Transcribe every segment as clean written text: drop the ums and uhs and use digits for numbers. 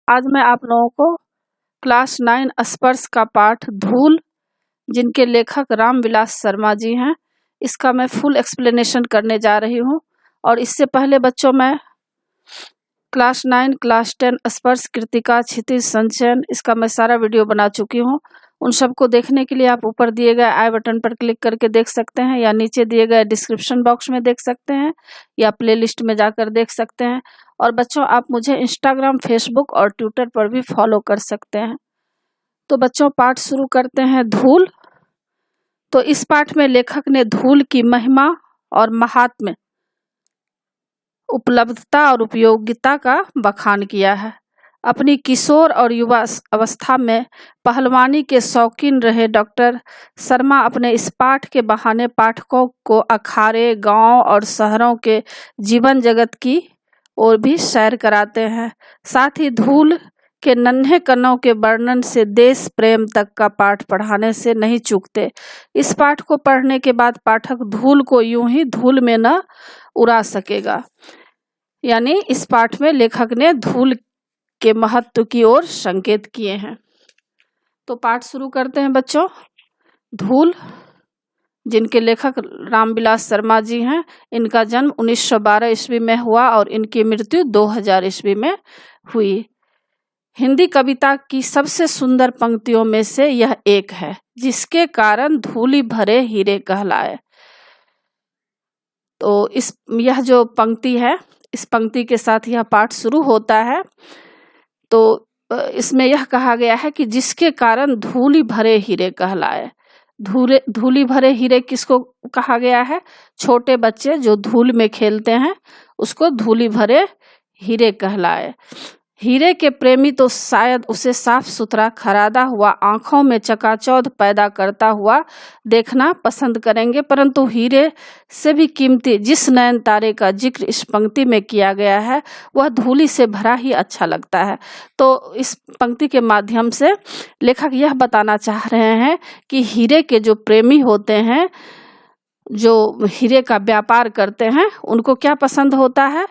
आज मैं आप लोगों को क्लास 9 स्पर्श का पाठ धूल, जिनके लेखक रामविलास शर्मा जी हैं, इसका मैं फुल एक्सप्लेनेशन करने जा रही हूँ। और इससे पहले बच्चों मैं क्लास 9, क्लास 10 स्पर्श, कृतिका, क्षितिज, संचयन, इसका मैं सारा वीडियो बना चुकी हूँ। उन सबको देखने के लिए आप ऊपर दिए गए आई बटन पर क्लिक करके देख सकते हैं, या नीचे दिए गए डिस्क्रिप्शन बॉक्स में देख सकते हैं, या प्लेलिस्ट में जाकर देख सकते हैं। और बच्चों, आप मुझे इंस्टाग्राम, फेसबुक और ट्विटर पर भी फॉलो कर सकते हैं। तो बच्चों, पाठ शुरू करते हैं। धूल। तो इस पाठ में लेखक ने धूल की महिमा और महात्म्य, उपलब्धता और उपयोगिता का बखान किया है। अपनी किशोर और युवा अवस्था में पहलवानी के शौकीन रहे डॉक्टर शर्मा अपने इस पाठ के बहाने पाठकों को अखाड़े, गांव और शहरों के जीवन जगत की ओर भी सैर कराते हैं। साथ ही धूल के नन्हे कणों के वर्णन से देश प्रेम तक का पाठ पढ़ाने से नहीं चूकते। इस पाठ को पढ़ने के बाद पाठक धूल को यूं ही धूल में न उड़ा सकेगा। यानी इस पाठ में लेखक ने धूल के महत्व की ओर संकेत किए हैं। तो पाठ शुरू करते हैं बच्चों। धूल, जिनके लेखक रामविलास शर्मा जी हैं, इनका जन्म 1912 ईस्वी में हुआ और इनकी मृत्यु 2000 ईस्वी में हुई। हिंदी कविता की सबसे सुंदर पंक्तियों में से यह एक है, जिसके कारण धूली भरे हीरे कहलाए। तो यह जो पंक्ति है, इस पंक्ति के साथ यह पाठ शुरू होता है। तो इसमें यह कहा गया है कि जिसके कारण धूली भरे हीरे कहलाए। धूली भरे हीरे किसको कहा गया है? छोटे बच्चे जो धूल में खेलते हैं, उसको धूली भरे हीरे कहलाए। हीरे के प्रेमी तो शायद उसे साफ सुथरा, खरादा हुआ, आंखों में चकाचौंध पैदा करता हुआ देखना पसंद करेंगे, परंतु हीरे से भी कीमती जिस नयन तारे का जिक्र इस पंक्ति में किया गया है, वह धूली से भरा ही अच्छा लगता है। तो इस पंक्ति के माध्यम से लेखक यह बताना चाह रहे हैं कि हीरे के जो प्रेमी होते हैं, जो हीरे का व्यापार करते हैं, उनको क्या पसंद होता है?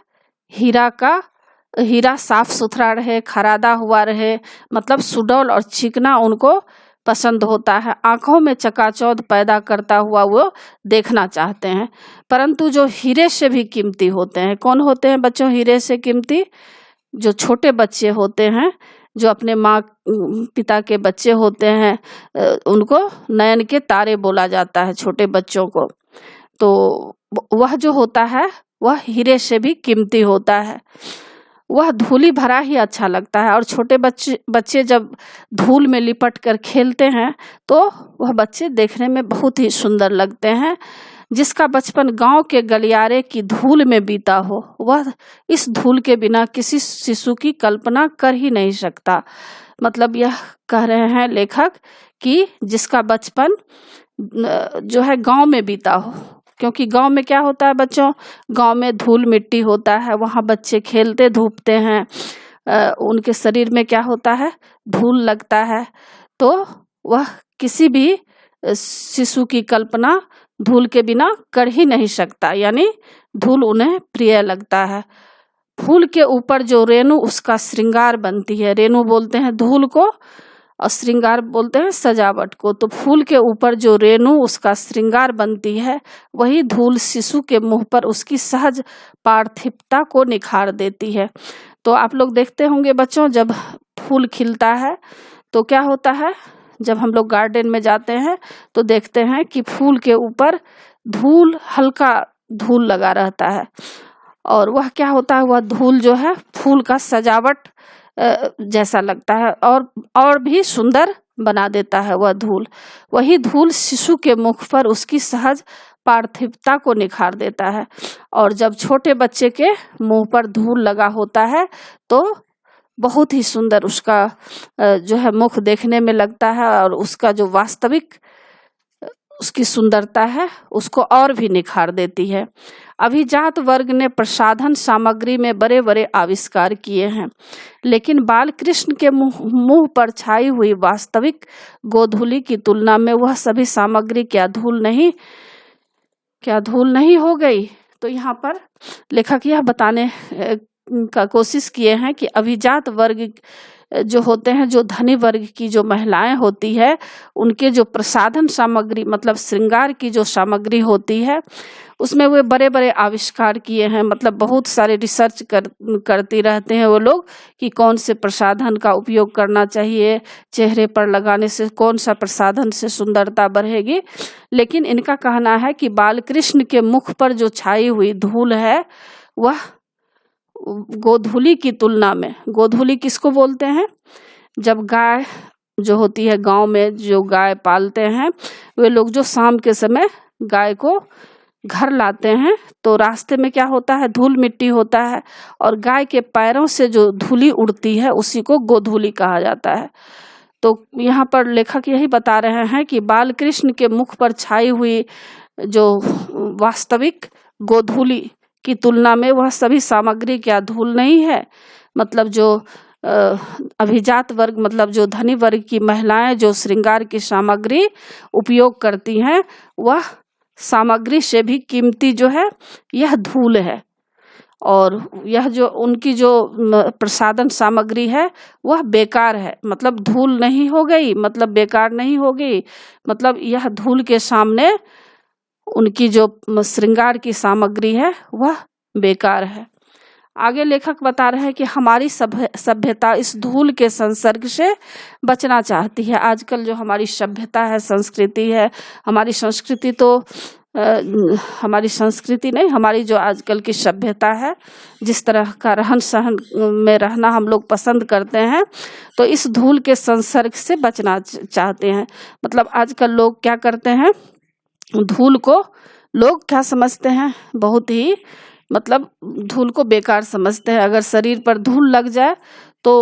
हीरा साफ सुथरा रहे, खरादा हुआ रहे, मतलब सुडौल और चिकना उनको पसंद होता है। आंखों में चकाचौंध पैदा करता हुआ वो देखना चाहते हैं। परंतु जो हीरे से भी कीमती होते हैं, कौन होते हैं बच्चों हीरे से कीमती? जो छोटे बच्चे होते हैं, जो अपने माँ पिता के बच्चे होते हैं, उनको नयन के तारे बोला जाता है, छोटे बच्चों को। तो वह जो होता है, वह हीरे से भी कीमती होता है। वह धूली भरा ही अच्छा लगता है। और छोटे बच्चे जब धूल में लिपट कर खेलते हैं, तो वह बच्चे देखने में बहुत ही सुंदर लगते हैं। जिसका बचपन गांव के गलियारे की धूल में बीता हो, वह इस धूल के बिना किसी शिशु की कल्पना कर ही नहीं सकता। मतलब यह कह रहे हैं लेखक कि जिसका बचपन जो है गांव में बीता हो, क्योंकि गांव में क्या होता है बच्चों? गांव में धूल मिट्टी होता है, वहाँ बच्चे खेलते धूपते हैं, उनके शरीर में क्या होता है? धूल लगता है। तो वह किसी भी शिशु की कल्पना धूल के बिना कर ही नहीं सकता, यानी धूल उन्हें प्रिय लगता है। फूल के ऊपर जो रेणु उसका श्रृंगार बनती है, रेणु बोलते हैं धूल को और श्रृंगार बोलते हैं सजावट को। तो फूल के ऊपर जो रेणु उसका श्रृंगार बनती है, वही धूल शिशु के मुंह पर उसकी सहज पार्थिवता को निखार देती है। तो आप लोग देखते होंगे बच्चों, जब फूल खिलता है तो क्या होता है? जब हम लोग गार्डन में जाते हैं तो देखते हैं कि फूल के ऊपर धूल, हल्का धूल लगा रहता है, और वह क्या होता है? वह धूल जो है फूल का सजावट जैसा लगता है, और भी सुंदर बना देता है वह धूल। वही धूल शिशु के मुख पर उसकी सहज पार्थिवता को निखार देता है। और जब छोटे बच्चे के मुंह पर धूल लगा होता है, तो बहुत ही सुंदर उसका जो है मुख देखने में लगता है, और उसका जो वास्तविक उसकी सुंदरता है, उसको और भी निखार देती है। अभिजात वर्ग ने प्रसाधन सामग्री में बड़े बड़े आविष्कार किए हैं, लेकिन बाल कृष्ण के मुंह पर छाई हुई वास्तविक गोधूली की तुलना में वह सभी सामग्री क्या धूल नहीं हो गई? तो यहाँ पर लेखक यह बताने का कोशिश किए हैं कि अभिजात वर्ग जो होते हैं, जो धनी वर्ग की जो महिलाएं होती है, उनके जो प्रसाधन सामग्री मतलब श्रृंगार की जो सामग्री होती है, उसमें वे बड़े बड़े आविष्कार किए हैं। मतलब बहुत सारे रिसर्च करती रहते हैं वो लोग कि कौन से प्रसाधन का उपयोग करना चाहिए, चेहरे पर लगाने से कौन सा प्रसाधन से सुंदरता बढ़ेगी। लेकिन इनका कहना है कि बालकृष्ण के मुख पर जो छाई हुई धूल है वह गोधूली की तुलना में, गोधूली किसको बोलते हैं, जब गाय जो होती है गांव में जो गाय पालते हैं वे लोग जो शाम के समय गाय को घर लाते हैं तो रास्ते में क्या होता है, धूल मिट्टी होता है और गाय के पैरों से जो धूली उड़ती है उसी को गोधूली कहा जाता है। तो यहाँ पर लेखक यही बता रहे हैं कि बालकृष्ण के मुख पर छाई हुई जो वास्तविक गोधूली की तुलना में वह सभी सामग्री क्या धूल नहीं है। मतलब जो अभिजात वर्ग मतलब जो धनी वर्ग की महिलाएं जो श्रृंगार की सामग्री उपयोग करती हैं वह सामग्री से भी कीमती जो है यह धूल है। और यह जो उनकी जो प्रसाधन सामग्री है वह बेकार है, मतलब धूल नहीं हो गई, मतलब बेकार नहीं हो गई, मतलब यह धूल के सामने उनकी जो श्रृंगार की सामग्री है वह बेकार है। आगे लेखक बता रहे हैं कि हमारी सभ्यता इस धूल के संसर्ग से बचना चाहती है। आजकल जो हमारी सभ्यता है, संस्कृति है, हमारी संस्कृति तो हमारी संस्कृति नहीं, हमारी जो आजकल की सभ्यता है, जिस तरह का रहन सहन में रहना हम लोग पसंद करते हैं, तो इस धूल के संसर्ग से बचना चाहते हैं। मतलब आजकल लोग क्या करते हैं, धूल को लोग क्या समझते हैं, बहुत ही मतलब धूल को बेकार समझते हैं। अगर शरीर पर धूल लग जाए तो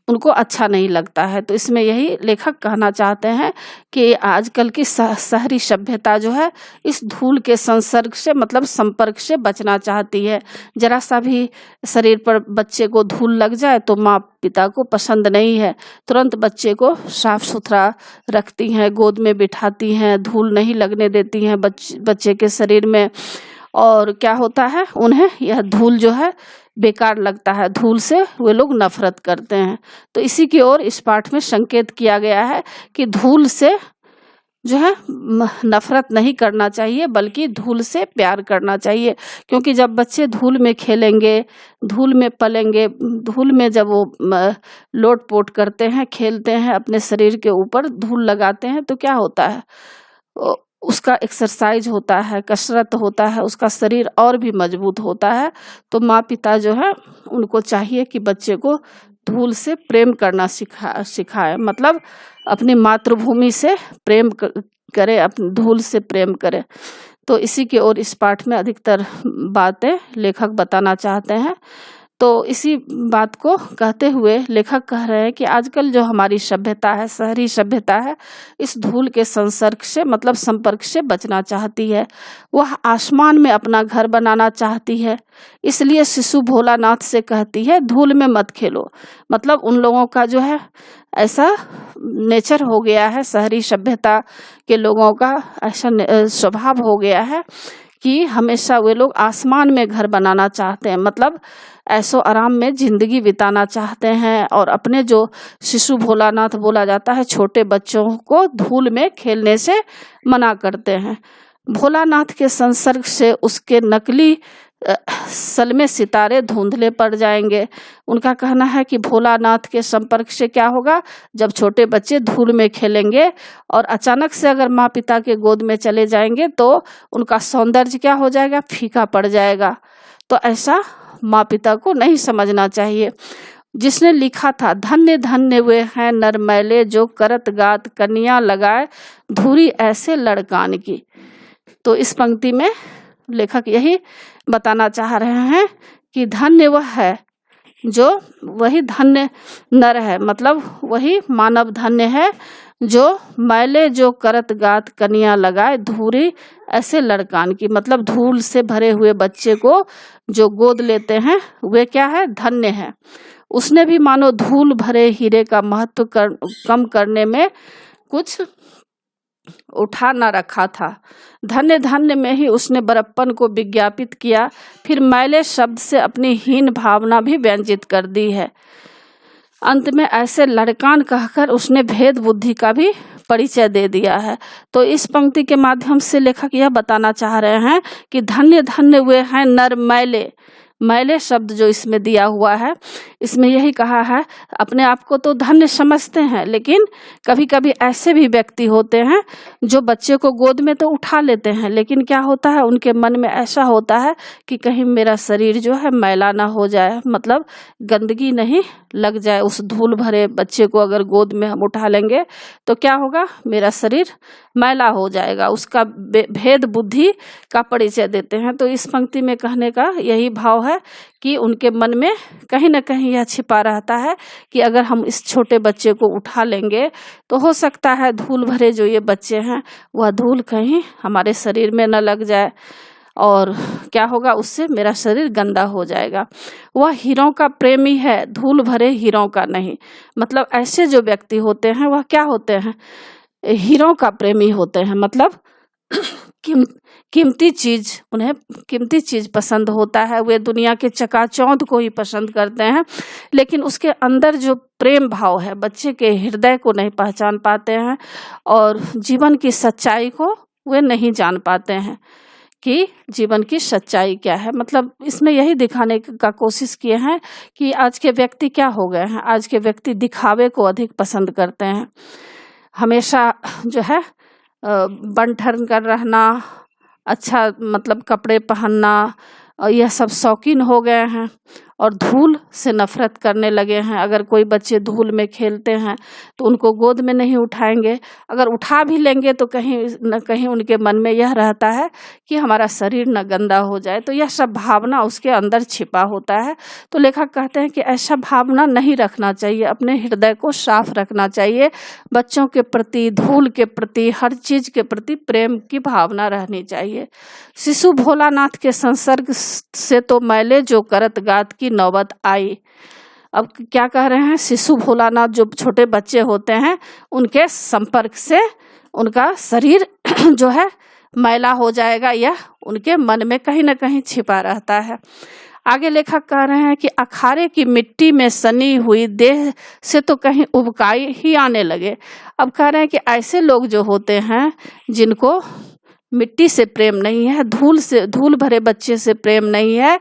उनको अच्छा नहीं लगता है। तो इसमें यही लेखक कहना चाहते हैं कि आजकल की शहरी सभ्यता जो है इस धूल के संसर्ग से मतलब संपर्क से बचना चाहती है। जरा सा भी शरीर पर बच्चे को धूल लग जाए तो माँ पिता को पसंद नहीं है, तुरंत बच्चे को साफ सुथरा रखती हैं, गोद में बिठाती हैं, धूल नहीं लगने देती हैं बच्चे के शरीर में। और क्या होता है, उन्हें यह धूल जो है बेकार लगता है, धूल से वे लोग नफरत करते हैं। तो इसी की ओर इस पाठ में संकेत किया गया है कि धूल से जो है नफरत नहीं करना चाहिए बल्कि धूल से प्यार करना चाहिए। क्योंकि जब बच्चे धूल में खेलेंगे, धूल में पलेंगे, धूल में जब वो लोट पोट करते हैं, खेलते हैं, अपने शरीर के ऊपर धूल लगाते हैं तो क्या होता है, उसका एक्सरसाइज होता है, कसरत होता है, उसका शरीर और भी मजबूत होता है। तो माँ पिता जो है उनको चाहिए कि बच्चे को धूल से प्रेम करना सिखाए, मतलब अपनी मातृभूमि से प्रेम करे, अपनी धूल से प्रेम करे। तो इसी की ओर इस पाठ में अधिकतर बातें लेखक बताना चाहते हैं। तो इसी बात को कहते हुए लेखक कह रहे हैं कि आजकल जो हमारी सभ्यता है, शहरी सभ्यता है, इस धूल के संसर्ग से मतलब संपर्क से बचना चाहती है। वह आसमान में अपना घर बनाना चाहती है, इसलिए शिशु भोलानाथ से कहती है धूल में मत खेलो। मतलब उन लोगों का जो है ऐसा नेचर हो गया है, शहरी सभ्यता के लोगों का ऐसा स्वभाव हो गया है कि हमेशा वे लोग आसमान में घर बनाना चाहते हैं, मतलब ऐसो आराम में जिंदगी बिताना चाहते हैं। और अपने जो शिशु भोलानाथ बोला जाता है, छोटे बच्चों को धूल में खेलने से मना करते हैं। भोलानाथ के संसर्ग से उसके नकली सलमे सितारे धुंधले पड़ जाएंगे। उनका कहना है कि भोलानाथ के संपर्क से क्या होगा, जब छोटे बच्चे धूल में खेलेंगे और अचानक से अगर माँ पिता के गोद में चले जाएंगे तो उनका सौंदर्य क्या हो जाएगा, फीका पड़ जाएगा। तो ऐसा माँ पिता को नहीं समझना चाहिए। जिसने लिखा था धन्य धन्य वे हैं नर मैले जो करत गात कन्या लगाए धूरी ऐसे लड़कान की। तो इस पंक्ति में लेखक यही बताना चाह रहे हैं कि धन्य वह है जो, वही धन्य नर है, मतलब वही मानव धन्य है जो मैले जो करत गात कन्या लगाए धूरी ऐसे लड़कान की। मतलब धूल से भरे हुए बच्चे को जो गोद लेते हैं वे क्या है, धन्य है। उसने भी मानो धूल भरे हीरे का महत्व कम करने में कुछ उठा न रखा था। धन्य धन्य में ही उसने बड़प्पन को विज्ञापित किया, फिर मैले शब्द से अपनी हीन भावना भी व्यंजित कर दी है। अंत में ऐसे लड़कान कहकर उसने भेद बुद्धि का भी परिचय दे दिया है। तो इस पंक्ति के माध्यम से लेखक यह बताना चाह रहे हैं कि धन्य धन्य वे हैं नर मैले। मैले शब्द जो इसमें दिया हुआ है, इसमें यही कहा है, अपने आप को तो धन्य समझते हैं, लेकिन कभी कभी ऐसे भी व्यक्ति होते हैं जो बच्चे को गोद में तो उठा लेते हैं, लेकिन क्या होता है उनके मन में ऐसा होता है कि कहीं मेरा शरीर जो है मैला ना हो जाए, मतलब गंदगी नहीं लग जाए। उस धूल भरे बच्चे को अगर गोद में हम उठा लेंगे तो क्या होगा, मेरा शरीर मैला हो जाएगा। उसका भेद बुद्धि का परिचय देते हैं। तो इस पंक्ति में कहने का यही भाव है कि उनके मन में कहीं ना कहीं यह छिपा रहता है कि अगर हम इस छोटे बच्चे को उठा लेंगे तो हो सकता है धूल भरे जो ये बच्चे हैं वह धूल कहीं हमारे शरीर में न लग जाए और क्या होगा, उससे मेरा शरीर गंदा हो जाएगा। वह हीरों का प्रेमी है, धूल भरे हीरों का नहीं। मतलब ऐसे जो व्यक्ति होते हैं वह क्या होते हैं, हीरों का प्रेमी होते हैं। मतलब कीमती चीज, उन्हें कीमती चीज पसंद होता है, वे दुनिया के चकाचौंध को ही पसंद करते हैं, लेकिन उसके अंदर जो प्रेम भाव है, बच्चे के हृदय को नहीं पहचान पाते हैं और जीवन की सच्चाई को वे नहीं जान पाते हैं कि जीवन की सच्चाई क्या है। मतलब इसमें यही दिखाने का कोशिश किए हैं कि आज के व्यक्ति क्या हो गए हैं, आज के व्यक्ति दिखावे को अधिक पसंद करते हैं। हमेशा जो है बन ठन कर रहना, अच्छा मतलब कपड़े पहनना, यह सब शौकीन हो गए हैं और धूल से नफरत करने लगे हैं। अगर कोई बच्चे धूल में खेलते हैं तो उनको गोद में नहीं उठाएंगे, अगर उठा भी लेंगे तो कहीं न कहीं उनके मन में यह रहता है कि हमारा शरीर न गंदा हो जाए। तो यह सब भावना उसके अंदर छिपा होता है। तो लेखक कहते हैं कि ऐसा भावना नहीं रखना चाहिए, अपने हृदय को साफ रखना चाहिए। बच्चों के प्रति, धूल के प्रति, हर चीज के प्रति प्रेम की भावना रहनी चाहिए। शिशु भोलानाथ के संसर्ग से तो मैले जो करत गात की नौबत आई। अब क्या कह रहे हैं, शिशु भोलानाथ जो छोटे बच्चे होते हैं उनके संपर्क से उनका शरीर जो है मैला हो जाएगा, यह उनके मन में कहीं ना कहीं छिपा रहता है। आगे लेखक कह रहे हैं कि अखारे की मिट्टी में सनी हुई देह से तो कहीं उबकाई ही आने लगे। अब कह रहे हैं कि ऐसे लोग जो होते हैं जिनको मिट्टी से प्रेम नहीं है, धूल भरे बच्चे से प्रेम नहीं है,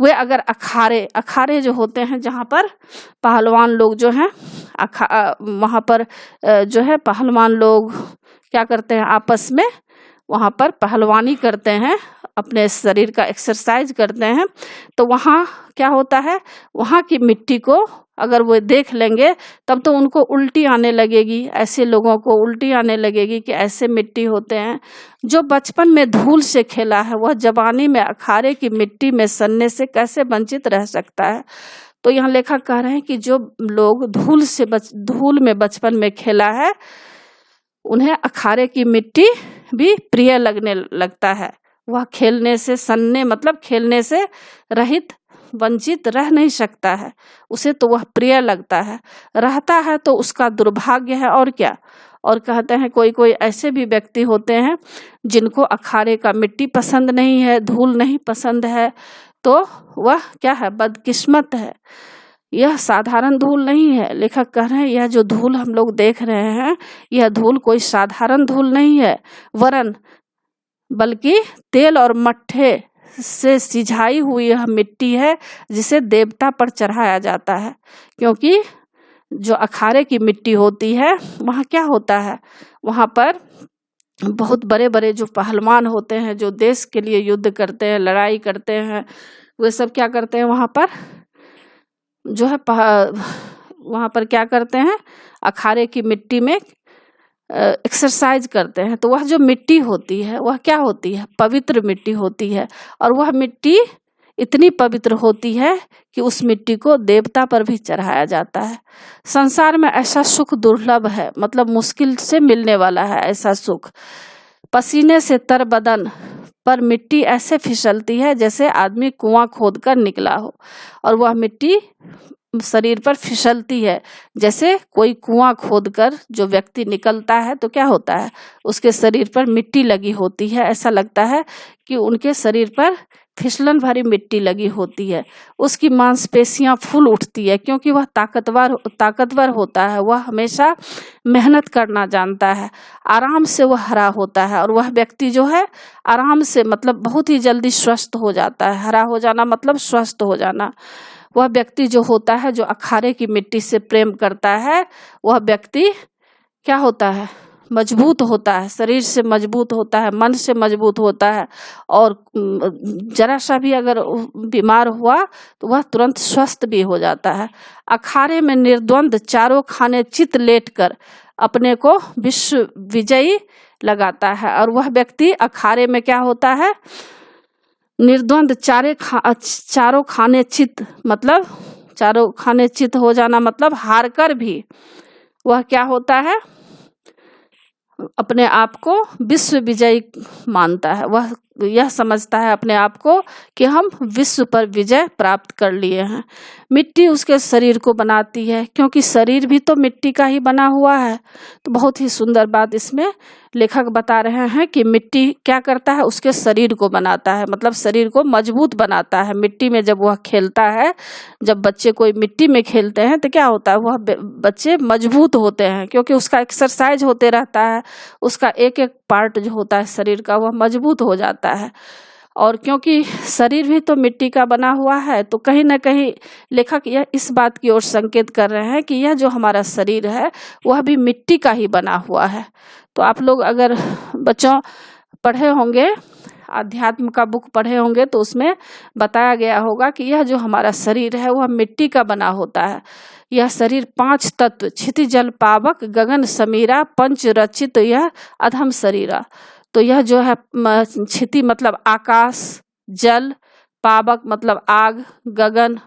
वे अगर अखारे जो होते हैं जहाँ पर पहलवान लोग जो हैं, वहाँ पर जो है पहलवान लोग क्या करते हैं, आपस में वहाँ पर पहलवानी करते हैं, अपने शरीर का एक्सरसाइज करते हैं। तो वहाँ क्या होता है, वहाँ की मिट्टी को अगर वो देख लेंगे तब तो उनको उल्टी आने लगेगी। ऐसे लोगों को उल्टी आने लगेगी कि ऐसे मिट्टी होते हैं। जो बचपन में धूल से खेला है वह जवानी में अखारे की मिट्टी में सनने से कैसे वंचित रह सकता है। तो यहाँ लेखक कह रहे हैं कि जो लोग धूल में बचपन में खेला है उन्हें अखारे की मिट्टी भी प्रिय लगने लगता है। वह खेलने से सनने मतलब खेलने से रहित वंचित रह नहीं सकता है, उसे तो वह प्रिय लगता है, रहता है तो उसका दुर्भाग्य है और क्या। और कहते हैं कोई कोई ऐसे भी व्यक्ति होते हैं जिनको अखारे का मिट्टी पसंद नहीं है, धूल नहीं पसंद है, तो वह क्या है, बदकिस्मत है। यह साधारण धूल नहीं है। लेखक कह रहे हैं यह जो धूल हम लोग देख रहे हैं यह धूल कोई साधारण धूल नहीं है, वरन बल्कि तेल और मट्ठे से सिझाई हुई यह मिट्टी है जिसे देवता पर चढ़ाया जाता है। क्योंकि जो अखाड़े की मिट्टी होती है वहाँ क्या होता है, वहाँ पर बहुत बड़े बड़े जो पहलवान होते हैं, जो देश के लिए युद्ध करते हैं, लड़ाई करते हैं, वे सब क्या करते हैं, वहाँ पर जो है वहाँ पर क्या करते हैं, अखाड़े की मिट्टी में एक्सरसाइज करते हैं। तो वह जो मिट्टी होती है वह क्या होती है, पवित्र मिट्टी होती है। और वह मिट्टी इतनी पवित्र होती है कि उस मिट्टी को देवता पर भी चढ़ाया जाता है। संसार में ऐसा सुख दुर्लभ है, मतलब मुश्किल से मिलने वाला है ऐसा सुख। पसीने से तर बदन पर मिट्टी ऐसे फिसलती है जैसे आदमी कुआं खोद कर निकला हो, और वह मिट्टी शरीर पर फिसलती है। जैसे कोई कुआं खोदकर जो व्यक्ति निकलता है तो क्या होता है, उसके शरीर पर मिट्टी लगी होती है, ऐसा लगता है कि उनके शरीर पर फिसलन भरी मिट्टी लगी होती है। उसकी मांसपेशियां फूल उठती है क्योंकि वह ताकतवर होता है, वह हमेशा मेहनत करना जानता है, आराम से वह हरा होता है। और वह व्यक्ति जो है आराम से मतलब बहुत ही जल्दी स्वस्थ हो जाता है। हरा हो जाना मतलब स्वस्थ हो जाना। वह व्यक्ति जो होता है, जो अखाड़े की मिट्टी से प्रेम करता है, वह व्यक्ति क्या होता है, मजबूत होता है, शरीर से मजबूत होता है, मन से मजबूत होता है। और जरा सा भी अगर बीमार हुआ तो वह तुरंत स्वस्थ भी हो जाता है। अखाड़े में निर्द्वंद चारों खाने चित लेटकर अपने को विश्व विजयी लगाता है। और वह व्यक्ति अखाड़े में क्या होता है, निर्द्वंद चारों खाने चित, मतलब चारों खाने चित हो जाना मतलब हार कर भी वह क्या होता है, अपने आप को विश्व विजयी मानता है। वह यह समझता है अपने आप को कि हम विश्व पर विजय प्राप्त कर लिए हैं। मिट्टी उसके शरीर को बनाती है क्योंकि शरीर भी तो मिट्टी का ही बना हुआ है। तो बहुत ही सुंदर बात इसमें लेखक बता रहे हैं कि मिट्टी क्या करता है, उसके शरीर को बनाता है, मतलब शरीर को मजबूत बनाता है। मिट्टी में जब वह खेलता है, जब बच्चे कोई मिट्टी में खेलते हैं तो क्या होता है, वह बच्चे मजबूत होते हैं क्योंकि उसका एक्सरसाइज होते रहता है, उसका एक एक पार्ट जो होता है शरीर का वह मजबूत हो जाता है। और क्योंकि शरीर भी तो मिट्टी का बना हुआ है, तो कहीं ना कहीं लेखक यह इस बात की ओर संकेत कर रहे हैं कि यह जो हमारा शरीर है वह भी मिट्टी का ही बना हुआ है। तो आप लोग अगर बच्चों पढ़े होंगे, अध्यात्म का बुक पढ़े होंगे, तो उसमें बताया गया होगा कि यह जो हमारा शरीर है वह मिट्टी का बना होता है। यह शरीर 5 तत्व क्षिति जल पावक गगन समीरा पंच रचित यह अधम शरीरा। तो यह जो है क्षिति मतलब आकाश, जल, पावक मतलब आग, गगन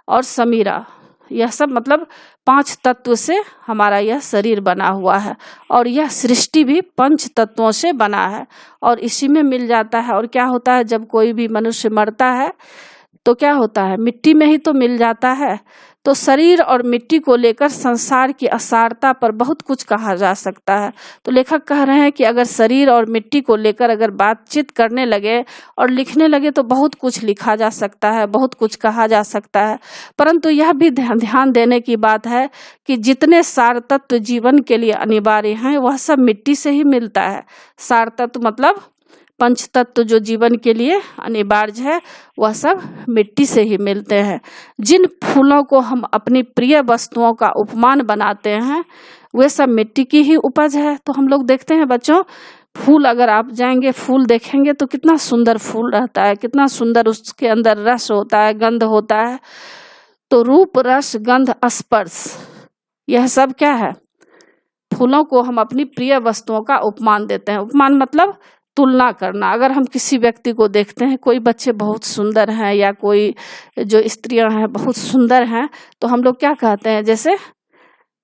और समीरा, यह सब मतलब 5 तत्व से हमारा यह शरीर बना हुआ है। और यह सृष्टि भी 5 तत्वों से बना है और इसी में मिल जाता है। और क्या होता है, जब कोई भी मनुष्य मरता है तो क्या होता है, मिट्टी में ही तो मिल जाता है। तो शरीर और मिट्टी को लेकर संसार की असारता पर बहुत कुछ कहा जा सकता है। तो लेखक कह रहे हैं कि अगर शरीर और मिट्टी को लेकर अगर बातचीत करने लगे और लिखने लगे तो बहुत कुछ लिखा जा सकता है, बहुत कुछ कहा जा सकता है। परंतु यह भी ध्यान देने की बात है कि जितने सार तत्व जीवन के लिए अनिवार्य हैं वह सब मिट्टी से ही मिलता है। सार तत्व मतलब 5 तत्व जो जीवन के लिए अनिवार्य है वह सब मिट्टी से ही मिलते हैं। जिन फूलों को हम अपनी प्रिय वस्तुओं का उपमान बनाते हैं वे सब मिट्टी की ही उपज है। तो हम लोग देखते हैं बच्चों, फूल अगर आप जाएंगे, फूल देखेंगे तो कितना सुंदर फूल रहता है, कितना सुंदर उसके अंदर रस होता है, गंध होता है। तो रूप रस गंध स्पर्श यह सब क्या है, फूलों को हम अपनी प्रिय वस्तुओं का उपमान देते हैं। उपमान मतलब तुलना करना। अगर हम किसी व्यक्ति को देखते हैं, कोई बच्चे बहुत सुंदर हैं या कोई जो स्त्रियां हैं बहुत सुंदर हैं, तो हम लोग क्या कहते हैं, जैसे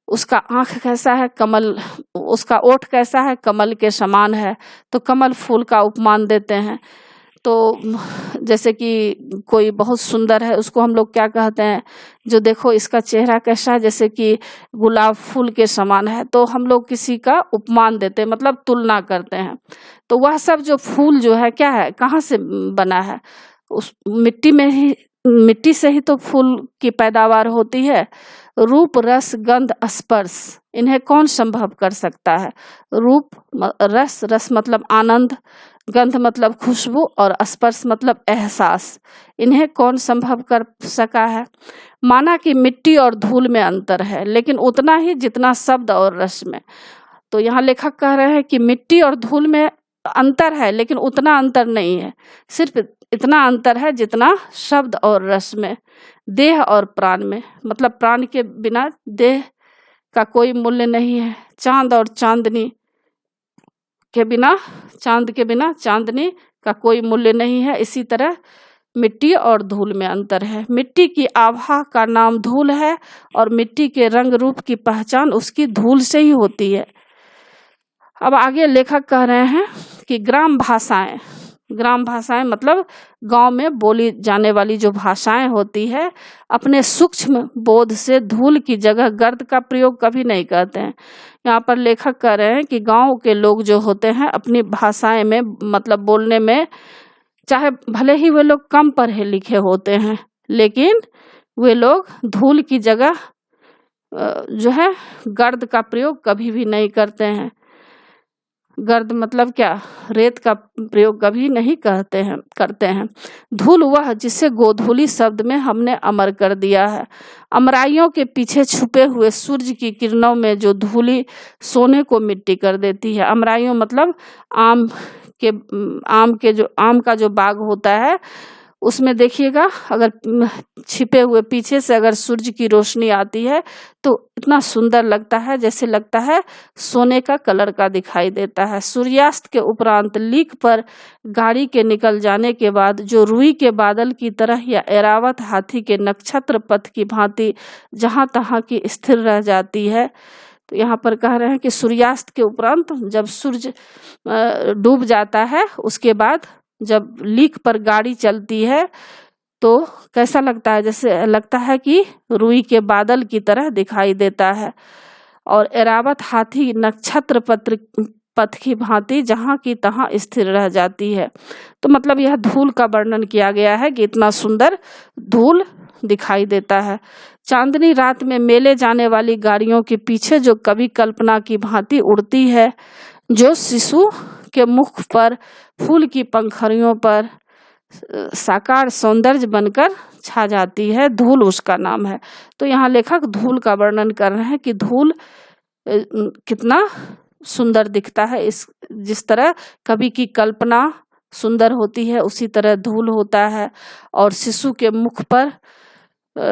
उसका आँख कैसा है, कमल, उसका ओठ कैसा है, कमल के समान है, तो कमल फूल का उपमान देते हैं। तो जैसे कि कोई बहुत सुंदर है उसको हम लोग क्या कहते हैं, जो देखो इसका चेहरा कैसा है, जैसे कि गुलाब फूल के समान है, तो हम लोग किसी का उपमान देते हैं, मतलब तुलना करते हैं। तो वह सब जो फूल जो है क्या है, कहाँ से बना है, उस मिट्टी में ही, मिट्टी से ही तो फूल की पैदावार होती है। रूप रस गंध स्पर्श इन्हें कौन संभव कर सकता है। रूप रस, रस मतलब आनंद, गंध मतलब खुशबू और स्पर्श मतलब एहसास, इन्हें कौन संभव कर सका है। माना कि मिट्टी और धूल में अंतर है, लेकिन उतना ही जितना शब्द और रस में। तो यहाँ लेखक कह रहे हैं कि मिट्टी और धूल में अंतर है, लेकिन उतना अंतर नहीं है, सिर्फ इतना अंतर है जितना शब्द और रस में। देह और प्राण में, मतलब प्राण के बिना देह का कोई मूल्य नहीं है। चांद और चांदनी के बिना, चांद के बिना चांदनी का कोई मूल्य नहीं है। इसी तरह मिट्टी और धूल में अंतर है। मिट्टी की आभा का नाम धूल है और मिट्टी के रंग रूप की पहचान उसकी धूल से ही होती है। अब आगे लेखक कह रहे हैं कि ग्राम भाषाएं, ग्राम भाषाएं मतलब गांव में बोली जाने वाली जो भाषाएं होती है, अपने सूक्ष्म बोध से धूल की जगह गर्द का प्रयोग कभी नहीं करते हैं। यहाँ पर लेखक कह रहे हैं कि गांव के लोग जो होते हैं अपनी भाषाएं में मतलब बोलने में, चाहे भले ही वे लोग कम पढ़े लिखे होते हैं, लेकिन वे लोग धूल की जगह जो है गर्द का प्रयोग कभी भी नहीं करते हैं। गर्द मतलब क्या, रेत का प्रयोग कभी नहीं करते हैं। धूल वह जिसे गोधूली शब्द में हमने अमर कर दिया है। अमराइयों के पीछे छुपे हुए सूर्य की किरणों में जो धूली सोने को मिट्टी कर देती है। अमराइयों मतलब आम का जो बाग होता है, उसमें देखिएगा अगर छिपे हुए पीछे से अगर सूर्य की रोशनी आती है तो इतना सुंदर लगता है, जैसे लगता है सोने का कलर का दिखाई देता है। सूर्यास्त के उपरांत लीक पर गाड़ी के निकल जाने के बाद जो रुई के बादल की तरह या ऐरावत हाथी के नक्षत्र पथ की भांति जहां तहां की स्थिर रह जाती है। तो यहाँ पर कह रहे हैं कि सूर्यास्त के उपरांत जब सूर्य डूब जाता है, उसके बाद जब लीक पर गाड़ी चलती है तो कैसा लगता है, जैसे लगता है कि रुई के बादल की तरह दिखाई देता है। और ऐरावत हाथी नक्षत्र पथ की भांति जहां की तहां स्थिर रह जाती है। तो मतलब यह धूल का वर्णन किया गया है कि इतना सुंदर धूल दिखाई देता है। चांदनी रात में मेले जाने वाली गाड़ियों के पीछे जो कवि कल्पना की भांति उड़ती है, जो शिशु के मुख पर फूल की पंखुड़ियों पर साकार सौंदर्य बनकर छा जाती है, धूल उसका नाम है। तो यहाँ लेखक धूल का वर्णन कर रहे हैं कि धूल कितना सुंदर दिखता है। जिस तरह कवि की कल्पना सुंदर होती है, उसी तरह धूल होता है। और शिशु के मुख पर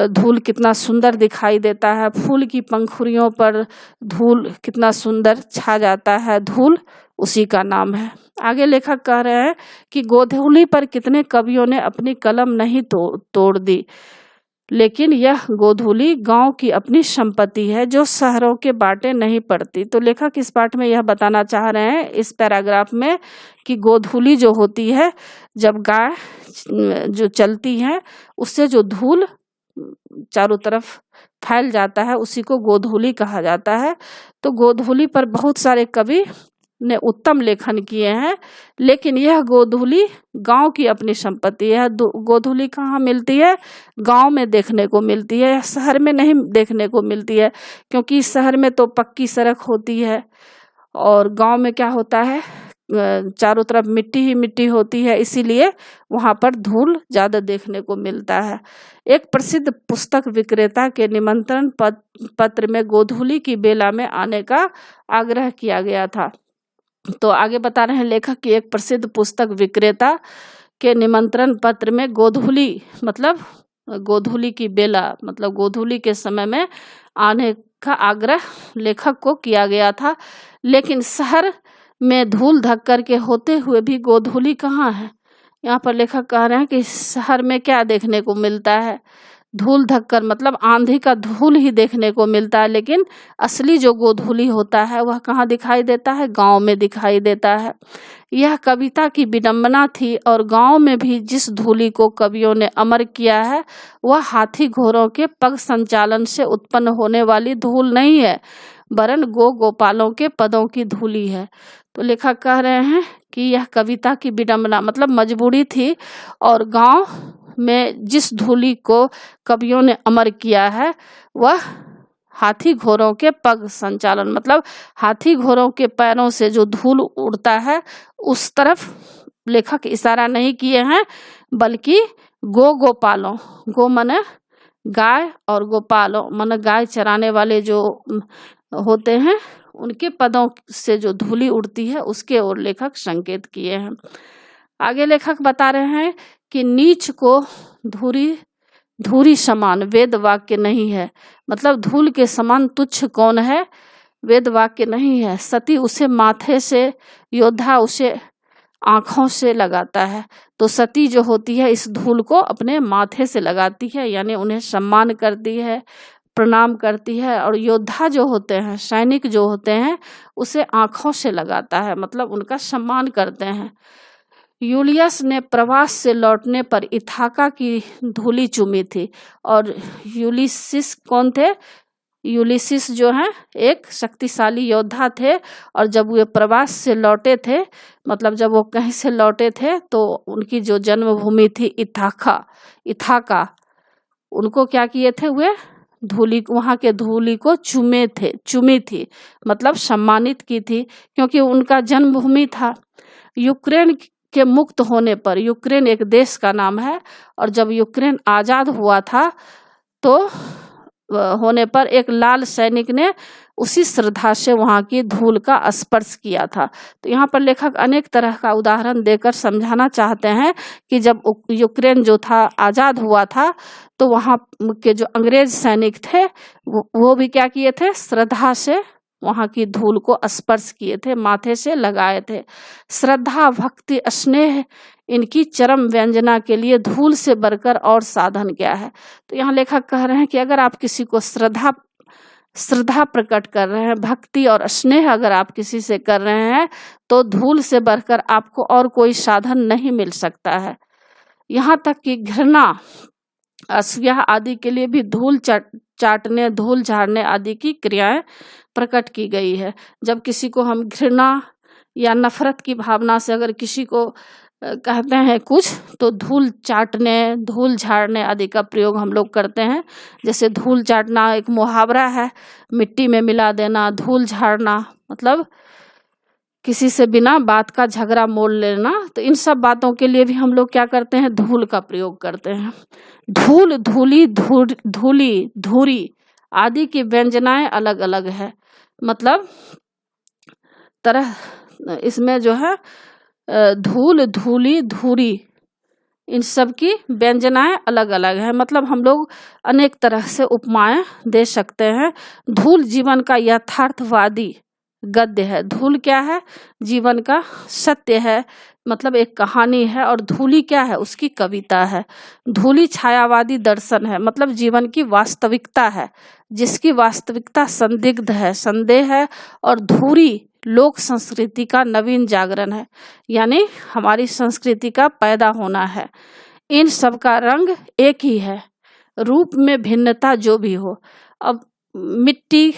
धूल कितना सुंदर दिखाई देता है, फूल की पंखुड़ियों पर धूल कितना सुंदर छा जाता है, धूल उसी का नाम है। आगे लेखक कह रहे हैं कि गोधूली पर कितने कवियों ने अपनी कलम नहीं तोड़ दी, लेकिन यह गोधूली गांव की अपनी संपत्ति है जो शहरों के बाटे नहीं पड़ती। तो लेखक इस पाठ में यह बताना चाह रहे हैं इस पैराग्राफ में कि गोधूली जो होती है, जब गाय जो चलती है उससे जो धूल चारों तरफ फैल जाता है, उसी को गोधूली कहा जाता है। तो गोधूली पर बहुत सारे कवि ने उत्तम लेखन किए हैं, लेकिन यह गोधूली गांव की अपनी संपत्ति है। गोधूली कहाँ मिलती है? गांव में देखने को मिलती है, शहर में नहीं देखने को मिलती है, क्योंकि शहर में तो पक्की सड़क होती है और गांव में क्या होता है, चारों तरफ मिट्टी ही मिट्टी होती है, इसीलिए वहां पर धूल ज्यादा देखने को मिलता है। एक प्रसिद्ध पुस्तक विक्रेता के निमंत्रण पत्र में गोधूली की बेला में आने का आग्रह किया गया था। तो आगे बता रहे हैं लेखक कि एक प्रसिद्ध पुस्तक विक्रेता के निमंत्रण पत्र में गोधूली मतलब गोधूली की बेला मतलब गोधूली के समय में आने का आग्रह लेखक को किया गया था, लेकिन शहर में धूल धक्कर के होते हुए भी गोधूली कहाँ है। यहाँ पर लेखक कह रहे हैं कि शहर में क्या देखने को मिलता है, धूल धक्कर मतलब आंधी का धूल ही देखने को मिलता है, लेकिन असली जो गोधूली होता है वह कहाँ दिखाई देता है, गांव में दिखाई देता है। यह कविता की विडंबना थी और गांव में भी जिस धूली को कवियों ने अमर किया है वह हाथी घोड़ों के पग संचालन से उत्पन्न होने वाली धूल नहीं है, वरन गोपालों के पदों की धूली है। तो लेखक कह रहे हैं कि यह कविता की विडंबना मतलब मजबूरी थी, और गांव में जिस धूली को कवियों ने अमर किया है वह हाथी घोड़ों के पग संचालन मतलब हाथी घोड़ों के पैरों से जो धूल उड़ता है उस तरफ लेखक इशारा नहीं किए हैं, बल्कि गोपालों, गो माने गाय और गोपालों माने गाय चराने वाले जो होते हैं उनके पदों से जो धूली उड़ती है उसके ओर लेखक संकेत किए हैं। आगे लेखक बता रहे हैं कि नीच को धूरी समान वेद वाक्य नहीं है, मतलब धूल के समान तुच्छ कौन है, वेद वाक्य नहीं है। सती उसे माथे से, योद्धा उसे आंखों से लगाता है। तो सती जो होती है इस धूल को अपने माथे से लगाती है, यानी उन्हें सम्मान करती है, प्रणाम करती है। और योद्धा जो होते हैं, सैनिक जो होते हैं, उसे आंखों से लगाता है, मतलब उनका सम्मान करते हैं। यूलियस ने प्रवास से लौटने पर इथाका की धूली चूमी थी। और यूलिसिस कौन थे? यूलिसिस जो है एक शक्तिशाली योद्धा थे, और जब वे प्रवास से लौटे थे, मतलब जब वो कहीं से लौटे थे, तो उनकी जो जन्मभूमि थी इथाका, उनको क्या किए थे? वे धूली, वहाँ के धूली को चूमी थी, मतलब सम्मानित की थी, क्योंकि उनका जन्मभूमि था। यूक्रेन के मुक्त होने पर, यूक्रेन एक देश का नाम है, और जब यूक्रेन आज़ाद हुआ था तो होने पर एक लाल सैनिक ने उसी श्रद्धा से वहाँ की धूल का स्पर्श किया था। तो यहाँ पर लेखक अनेक तरह का उदाहरण देकर समझाना चाहते हैं कि जब यूक्रेन जो था आज़ाद हुआ था, तो वहाँ के जो अंग्रेज सैनिक थे वो भी क्या किए थे? श्रद्धा से वहाँ की धूल को स्पर्श किए थे, माथे से लगाए थे। श्रद्धा, भक्ति, स्नेह, इनकी चरम व्यंजना के लिए धूल से बढ़कर और साधन क्या है? तो यहाँ लेखक कह रहे हैं कि अगर आप किसी को श्रद्धा प्रकट कर रहे हैं, भक्ति और स्नेह अगर आप किसी से कर रहे हैं, तो धूल से बढ़कर आपको और कोई साधन नहीं मिल सकता है। यहाँ तक कि घृणा, असूया आदि के लिए भी धूल चाटने, धूल झाड़ने आदि की क्रियाएं प्रकट की गई है। जब किसी को हम घृणा या नफरत की भावना से अगर किसी को कहते हैं कुछ, तो धूल चाटने, धूल झाड़ने आदि का प्रयोग हम लोग करते हैं। जैसे धूल चाटना एक मुहावरा है, मिट्टी में मिला देना, धूल झाड़ना मतलब किसी से बिना बात का झगड़ा मोल लेना। तो इन सब बातों के लिए भी हम लोग क्या करते हैं? धूल का प्रयोग करते हैं। धूल, धूली, धूली, धूरी आदि की व्यंजनाएं अलग अलग है, मतलब तरह इसमें जो है धूल, धूली, धूरी, इन सब की व्यंजनाएं अलग अलग है, मतलब हम लोग अनेक तरह से उपमाएं दे सकते हैं। धूल जीवन का यथार्थवादी गद्य है। धूल क्या है? जीवन का सत्य है, मतलब एक कहानी है। और धूली क्या है? उसकी कविता है। धूली छायावादी दर्शन है, मतलब जीवन की वास्तविकता है, जिसकी वास्तविकता संदिग्ध है, संदेह है। और धूरी लोक संस्कृति का नवीन जागरण है, यानी हमारी संस्कृति का पैदा होना है। इन सब का रंग एक ही है, रूप में भिन्नता जो भी हो। अब मिट्टी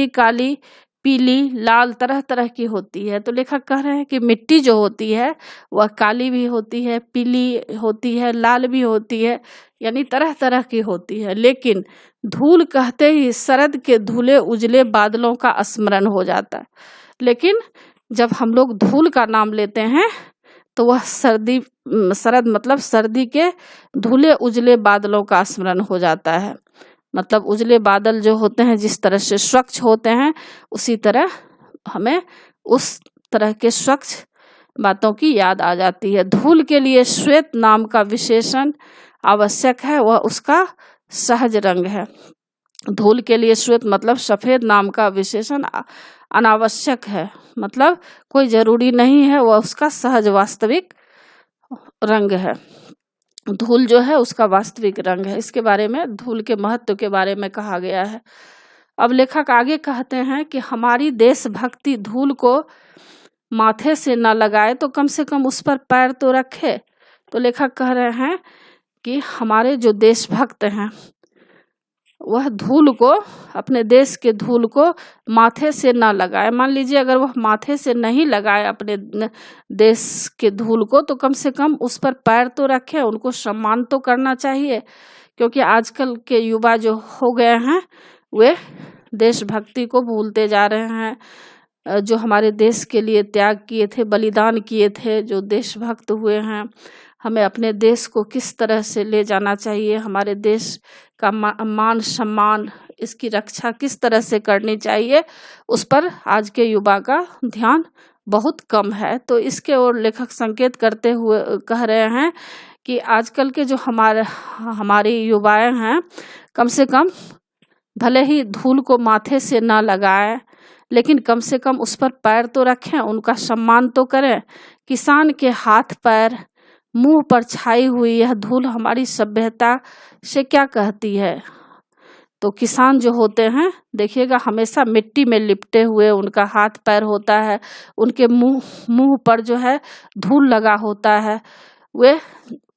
काली, पीली, लाल तरह तरह की होती है। तो लेखक कह रहे हैं कि मिट्टी जो होती है वह काली भी होती है, पीली होती है, लाल भी होती है, यानी तरह तरह की होती है। लेकिन धूल कहते ही शरद के धुले उजले बादलों का स्मरण हो जाता है। लेकिन जब हम लोग धूल का नाम लेते हैं तो वह शरद मतलब सर्दी के धुले उजले बादलों का स्मरण हो जाता है। मतलब उजले बादल जो होते हैं जिस तरह से स्वच्छ होते हैं, उसी तरह हमें उस तरह के स्वच्छ बातों की याद आ जाती है। धूल के लिए श्वेत नाम का विशेषण आवश्यक है, वह उसका सहज रंग है। धूल के लिए श्वेत मतलब सफेद नाम का विशेषण अनावश्यक है, मतलब कोई जरूरी नहीं है, वह उसका सहज वास्तविक रंग है। धूल जो है उसका वास्तविक रंग है। इसके बारे में, धूल के महत्व के बारे में कहा गया है। अब लेखक आगे कहते हैं कि हमारी देशभक्ति धूल को माथे से न लगाए तो कम से कम उस पर पैर तो रखे। तो लेखक कह रहे हैं कि हमारे जो देशभक्त हैं वह धूल को, अपने देश के धूल को माथे से ना लगाए। मान लीजिए अगर वह माथे से नहीं लगाए अपने देश के धूल को, तो कम से कम उस पर पैर तो रखे, उनको सम्मान तो करना चाहिए। क्योंकि आजकल के युवा जो हो गए हैं वे देशभक्ति को भूलते जा रहे हैं। जो हमारे देश के लिए त्याग किए थे, बलिदान किए थे, जो देशभक्त हुए हैं, हमें अपने देश को किस तरह से ले जाना चाहिए, हमारे देश का मान सम्मान, इसकी रक्षा किस तरह से करनी चाहिए, उस पर आज के युवा का ध्यान बहुत कम है। तो इसके ओर लेखक संकेत करते हुए कह रहे हैं कि आजकल के जो हमारी युवाएं हैं, कम से कम भले ही धूल को माथे से ना लगाए, लेकिन कम से कम उस पर पैर तो रखें, उनका सम्मान तो करें। किसान के हाथ पैर मुंह पर छाई हुई यह धूल हमारी सभ्यता से क्या कहती है? तो किसान जो होते हैं देखिएगा हमेशा मिट्टी में लिपटे हुए उनका हाथ पैर होता है, उनके मुंह पर जो है धूल लगा होता है। वे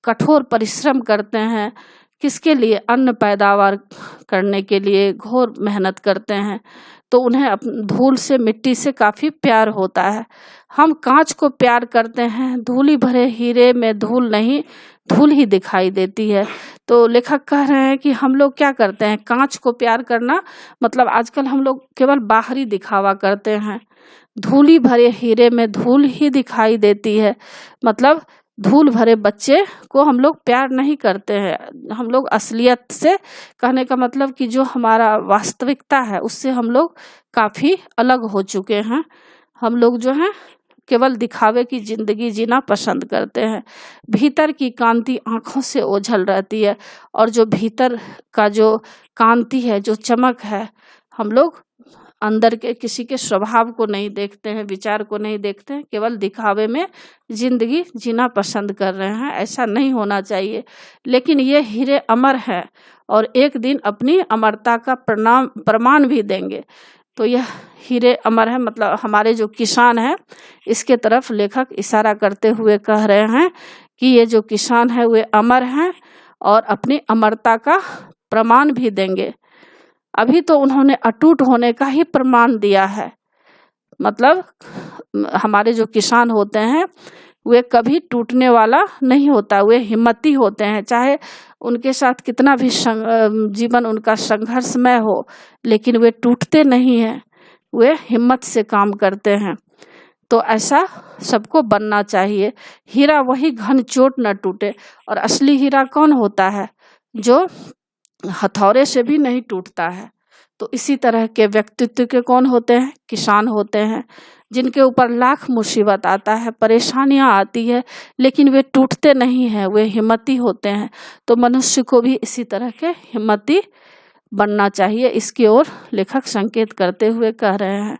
कठोर परिश्रम करते हैं, किसके लिए? अन्न पैदावार करने के लिए घोर मेहनत करते हैं। तो उन्हें धूल से, मिट्टी से काफ़ी प्यार होता है। हम कांच को प्यार करते हैं, धूली भरे हीरे में धूल नहीं, धूल ही दिखाई देती है। तो लेखक कह रहे हैं कि हम लोग क्या करते हैं, कांच को प्यार करना मतलब आजकल हम लोग केवल बाहरी दिखावा करते हैं। धूली भरे हीरे में धूल ही दिखाई देती है, मतलब धूल भरे बच्चे को हम लोग प्यार नहीं करते हैं। हम लोग असलियत से, कहने का मतलब कि जो हमारा वास्तविकता है उससे हम लोग काफ़ी अलग हो चुके हैं। हम लोग जो हैं केवल दिखावे की जिंदगी जीना पसंद करते हैं। भीतर की कांति आँखों से ओझल रहती है, और जो भीतर का जो कांति है, जो चमक है, हम लोग अंदर के किसी के स्वभाव को नहीं देखते हैं, विचार को नहीं देखते हैं, केवल दिखावे में जिंदगी जीना पसंद कर रहे हैं। ऐसा नहीं होना चाहिए। लेकिन ये हीरे अमर हैं और एक दिन अपनी अमरता का प्रमाण भी देंगे। तो यह हीरे अमर है, मतलब हमारे जो किसान हैं, इसके तरफ लेखक इशारा करते हुए कह रहे हैं कि ये जो किसान है वे अमर हैं और अपनी अमरता का प्रमाण भी देंगे। अभी तो उन्होंने अटूट होने का ही प्रमाण दिया है। मतलब हमारे जो किसान होते हैं वे कभी टूटने वाला नहीं होता, वे हिम्मती होते हैं। चाहे उनके साथ कितना भी जीवन उनका संघर्षमय हो, लेकिन वे टूटते नहीं हैं, वे हिम्मत से काम करते हैं। तो ऐसा सबको बनना चाहिए। हीरा वही घन चोट न टूटे। और असली हीरा कौन होता है? जो हथौड़े से भी नहीं टूटता है। तो इसी तरह के व्यक्तित्व के कौन होते हैं? किसान होते हैं, जिनके ऊपर लाख मुसीबत आता है, परेशानियां आती है, लेकिन वे टूटते नहीं हैं, वे हिम्मती होते हैं। तो मनुष्य को भी इसी तरह के हिम्मती बनना चाहिए। इसकी ओर लेखक संकेत करते हुए कह रहे हैं।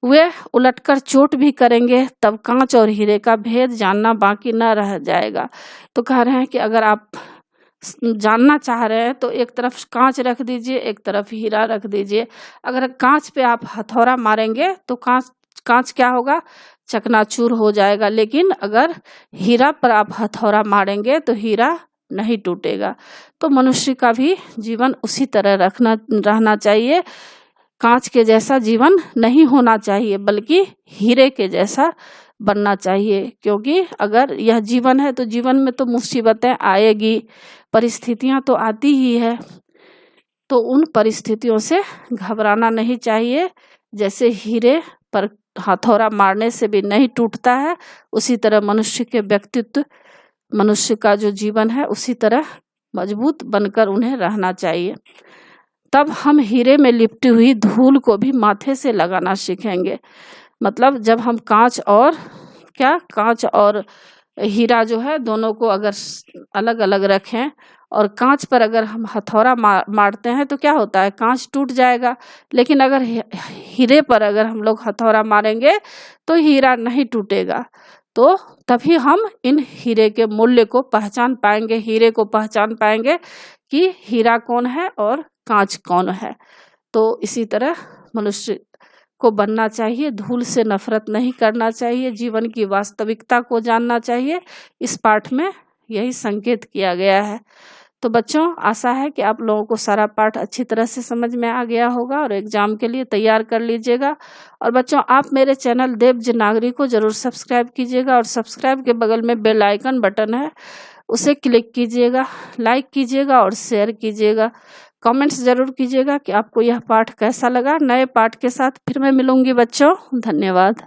वे उलटकर चोट भी करेंगे, तब कांच और हीरे का भेद जानना बाकी न रह जाएगा। तो कह रहे हैं कि अगर आप जानना चाह रहे हैं तो एक तरफ कांच रख दीजिए, एक तरफ हीरा रख दीजिए। अगर कांच पे आप हथौड़ा मारेंगे तो कांच क्या होगा? चकनाचूर हो जाएगा। लेकिन अगर हीरा पर आप हथौड़ा मारेंगे तो हीरा नहीं टूटेगा। तो मनुष्य का भी जीवन उसी तरह रहना चाहिए। कांच के जैसा जीवन नहीं होना चाहिए, बल्कि हीरे के जैसा बनना चाहिए। क्योंकि अगर यह जीवन है तो जीवन में तो मुसीबतें आएगी, परिस्थितियां तो आती ही है। तो उन परिस्थितियों से घबराना नहीं चाहिए। जैसे हीरे पर हथौड़ा मारने से भी नहीं टूटता है, उसी तरह मनुष्य के व्यक्तित्व, मनुष्य का जो जीवन है उसी तरह मजबूत बनकर उन्हें रहना चाहिए। तब हम हीरे में लिपटी हुई धूल को भी माथे से लगाना सीखेंगे। मतलब जब हम कांच और हीरा जो है दोनों को अगर अलग अलग रखें और कांच पर अगर हम हथौड़ा मारते हैं तो क्या होता है? कांच टूट जाएगा। लेकिन अगर हीरे पर अगर हम लोग हथौड़ा मारेंगे तो हीरा नहीं टूटेगा। तो तभी हम इन हीरे के मूल्य को पहचान पाएंगे, हीरे को पहचान पाएंगे कि हीरा कौन है और कांच कौन है। तो इसी तरह मनुष्य को बनना चाहिए, धूल से नफरत नहीं करना चाहिए, जीवन की वास्तविकता को जानना चाहिए। इस पाठ में यही संकेत किया गया है। तो बच्चों, आशा है कि आप लोगों को सारा पाठ अच्छी तरह से समझ में आ गया होगा और एग्जाम के लिए तैयार कर लीजिएगा। और बच्चों, आप मेरे चैनल देवज नागरी को जरूर सब्सक्राइब कीजिएगा और सब्सक्राइब के बगल में बेल आइकन बटन है, उसे क्लिक कीजिएगा, लाइक कीजिएगा और शेयर कीजिएगा। कमेंट्स जरूर कीजिएगा कि आपको यह पाठ कैसा लगा। नए पाठ के साथ फिर मैं मिलूंगी बच्चों। धन्यवाद।